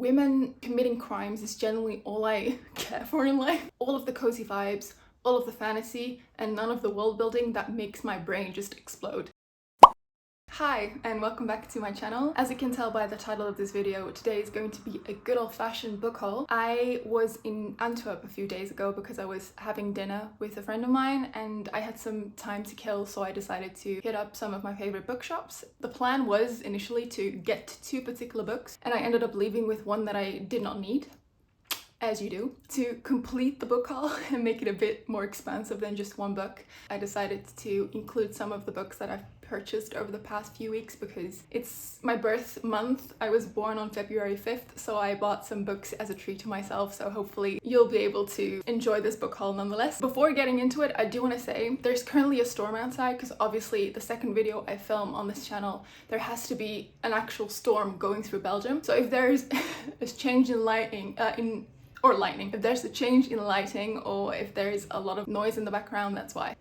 Women committing crimes is generally all I care for in life. All of the cozy vibes, all of the fantasy, and none of the world building that makes my brain just explode. Hi, and welcome back to my channel. As you can tell by the title of this video, today is going to be a good old-fashioned book haul. I was in Antwerp a few days ago because I was having dinner with a friend of mine and I had some time to kill, so I decided to hit up some of my favorite bookshops. The plan was initially to get two particular books, and I ended up leaving with one that I did not need, as you do. To complete the book haul and make it a bit more expansive than just one book, I decided to include some of the books that I've purchased over the past few weeks because it's my birth month. I was born on February 5th, so I bought some books as a treat to myself, so hopefully you'll be able to enjoy this book haul nonetheless. Before getting into it, I do want to say there's currently a storm outside because obviously the second video I film on this channel, there has to be an actual storm going through Belgium. So if there's a change in lighting, if there's a change in lighting or if there's a lot of noise in the background, that's why.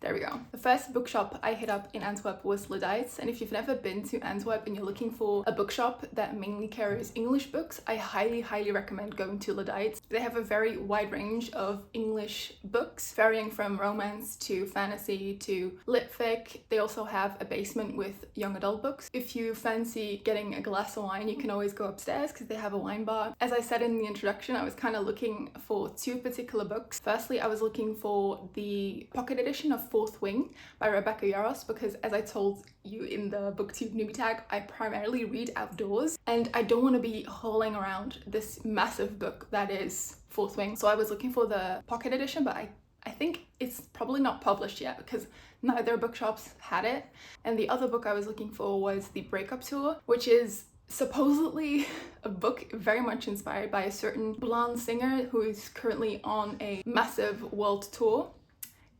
There we go. The first bookshop I hit up in Antwerp was Luddites, and if you've never been to Antwerp and you're looking for a bookshop that mainly carries English books, I highly recommend going to Luddites. They have a very wide range of English books, varying from romance to fantasy to lit fic. They also have a basement with young adult books. If you fancy getting a glass of wine, you can always go upstairs because they have a wine bar. As I said in the introduction, I was kind of looking for two particular books. Firstly, I was looking for the pocket edition of Fourth Wing by Rebecca Yarros because, as I told you in the booktube newbie tag, I primarily read outdoors and I don't want to be hauling around this massive book that is Fourth Wing. So I was looking for the pocket edition, but I think it's probably not published yet because neither bookshops had it. And the other book I was looking for was the Breakup tour, which is supposedly a book very much inspired by a certain blonde singer who is currently on a massive world tour.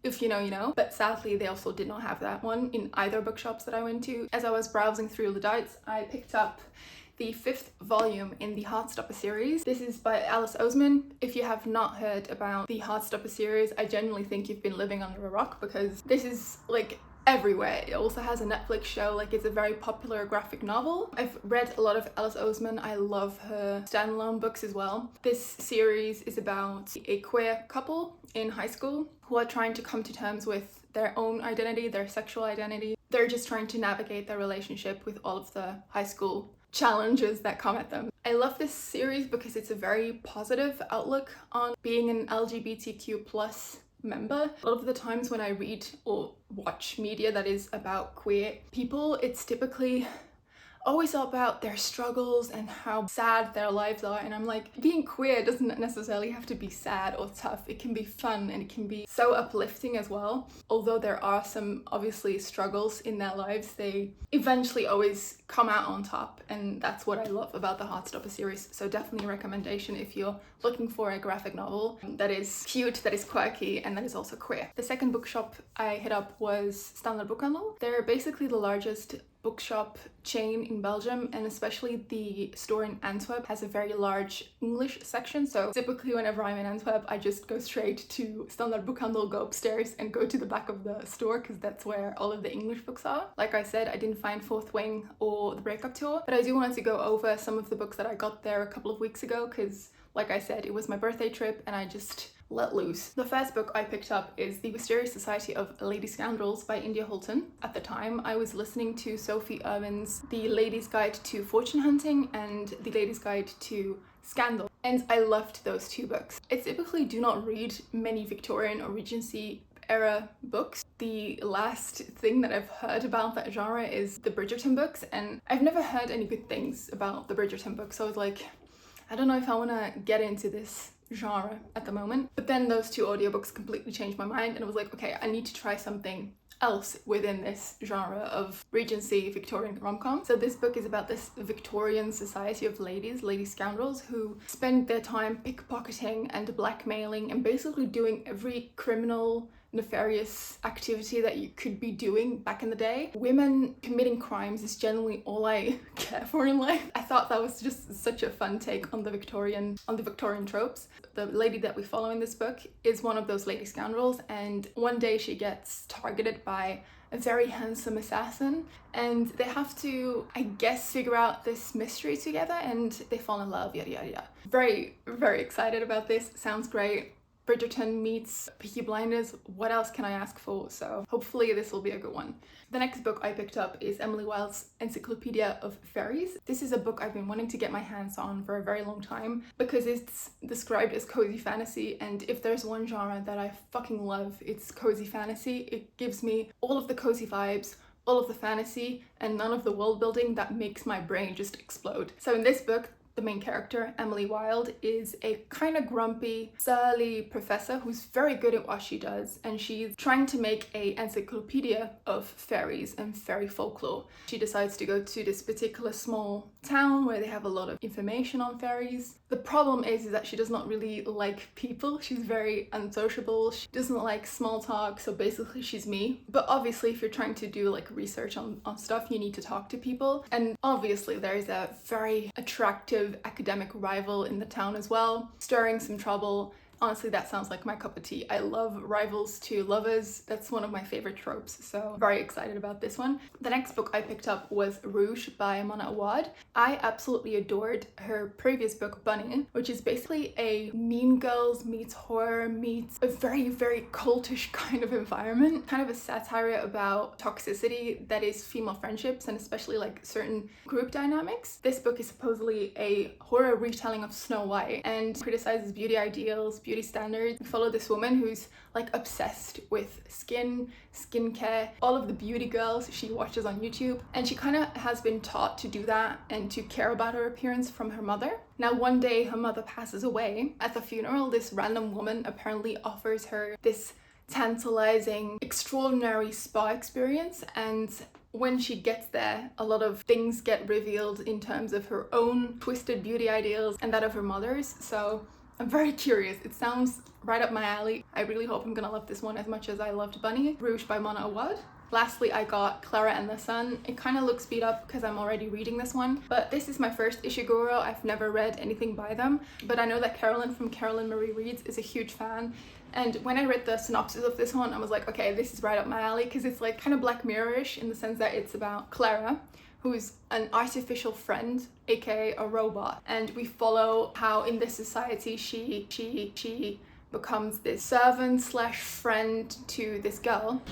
If you know, you know. But sadly, they also did not have that one in either bookshops that I went to. As I was browsing through Luddites, I picked up the 5th volume in the Heartstopper series. This is by Alice Oseman. If you have not heard about the Heartstopper series, I genuinely think you've been living under a rock because this is like everywhere. It also has a Netflix show, like it's a very popular graphic novel. I've read a lot of Alice Oseman. I love her standalone books as well. This series is about a queer couple in high school who are trying to come to terms with their own identity, their sexual identity. They're just trying to navigate their relationship with all of the high school challenges that come at them. I love this series because it's a very positive outlook on being an LGBTQ plus member. A lot of the times when I read or watch media that is about queer people, it's typically always about their struggles and how sad their lives are, and I'm like, being queer doesn't necessarily have to be sad or tough. It can be fun and it can be so uplifting as well. Although there are some obviously struggles in their lives, they eventually always come out on top, and that's what I love about the Heartstopper series. So definitely a recommendation if you're looking for a graphic novel that is cute, that is quirky, and that is also queer. The second bookshop I hit up was Standaard Boekhandel. They're basically the largest bookshop chain in Belgium, and especially the store in Antwerp has a very large English section. So typically whenever I'm in Antwerp, I just go straight to Standaard Boekhandel, go upstairs and go to the back of the store because that's where all of the English books are. Like I said, I didn't find Fourth Wing or the Breakup tour, but I do want to go over some of the books that I got there a couple of weeks ago because, like I said, it was my birthday trip and I just let loose. The first book I picked up is The Wisteria Society of Lady Scoundrels by India Holton. At the time, I was listening to Sophie Irwin's The Lady's Guide to Fortune Hunting and The Lady's Guide to Scandal, and I loved those two books. I typically do not read many Victorian or Regency era books. The last thing that I've heard about that genre is the Bridgerton books, and I've never heard any good things about the Bridgerton books, so I was like, I don't know if I want to get into this genre at the moment. But then those two audiobooks completely changed my mind, and I was like, okay, I need to try something else within this genre of Regency Victorian rom-com. So this book is about this Victorian society of ladies, lady scoundrels, who spend their time pickpocketing and blackmailing and basically doing every criminal nefarious activity that you could be doing back in the day. Women committing crimes is generally all I care for in life. I thought that was just such a fun take on the Victorian tropes. The lady that we follow in this book is one of those lady scoundrels, and one day she gets targeted by a very handsome assassin, and they have to, I guess, figure out this mystery together, and they fall in love, yada yada yada. Very, very excited about this. Sounds great. Bridgerton meets Peaky Blinders. What else can I ask for? So hopefully this will be a good one. The next book I picked up is Emily Wilde's Encyclopaedia of Faeries. This is a book I've been wanting to get my hands on for a very long time because it's described as cozy fantasy, and if there's one genre that I fucking love, it's cozy fantasy. It gives me all of the cozy vibes, all of the fantasy, and none of the world building that makes my brain just explode. So in this book, the main character, Emily Wilde, is a kind of grumpy, surly professor who's very good at what she does, and she's trying to make an encyclopedia of fairies and fairy folklore. She decides to go to this particular small town where they have a lot of information on fairies. The problem is that she does not really like people. She's very unsociable. She doesn't like small talk, so basically she's me. But obviously if you're trying to do like research on stuff, you need to talk to people. And obviously there's a very attractive academic rival in the town as well, stirring some trouble. Honestly, that sounds like my cup of tea. I love rivals to lovers. That's one of my favorite tropes, so very excited about this one. The next book I picked up was Rouge by Awad. I absolutely adored her previous book, Bunny, which is basically a Mean Girls meets horror meets a very, very cultish kind of environment. Kind of a satire about toxicity that is female friendships and especially like certain group dynamics. This book is supposedly a horror retelling of Snow White and criticizes beauty ideals, beauty standards. We follow this woman who's like obsessed with skincare, all of the beauty girls she watches on YouTube, and she kind of has been taught to do that and to care about her appearance from her mother. Now one day her mother passes away. At the funeral, this random woman apparently offers her this tantalizing, extraordinary spa experience, and when she gets there, a lot of things get revealed in terms of her own twisted beauty ideals and that of her mother's. So I'm very curious. It sounds right up my alley. I really hope I'm gonna love this one as much as I loved Bunny. Rouge by Awad. Lastly, I got Klara and The Sun. It kind of looks beat up because I'm already reading this one, but this is my first Ishiguro. I've never read anything by them, but I know that Carolyn from Carolyn Marie Reads is a huge fan. And when I read the synopsis of this one, I was like, okay, this is right up my alley, because it's like kind of Black Mirror-ish in the sense that it's about Clara, who's an artificial friend, aka a robot, and we follow how in this society she becomes this servant slash friend to this girl.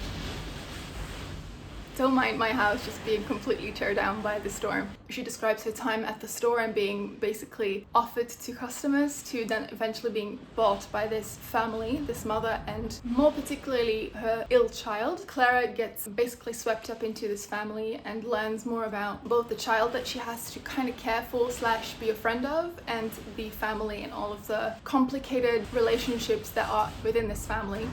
Don't mind my house just being completely torn down by the storm. She describes her time at the store and being basically offered to customers to then eventually being bought by this family, this mother, and more particularly her ill child. Clara gets basically swept up into this family and learns more about both the child that she has to kind of care for slash be a friend of, and the family and all of the complicated relationships that are within this family,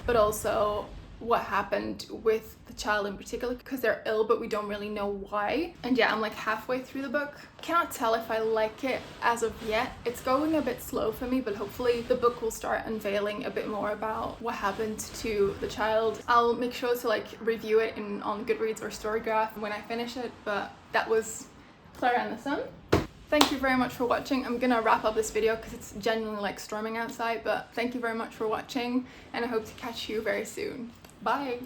but also what happened with the child in particular, because they're ill but we don't really know why. And yeah, I'm like halfway through the book. Cannot tell if I like it as of yet. It's going a bit slow for me, but hopefully the book will start unveiling a bit more about what happened to the child. I'll make sure to like review it on Goodreads or Storygraph when I finish it, but that was Klara and The Sun. Thank you very much for watching. I'm gonna wrap up this video because it's genuinely like storming outside, but thank you very much for watching and I hope to catch you very soon. Bye!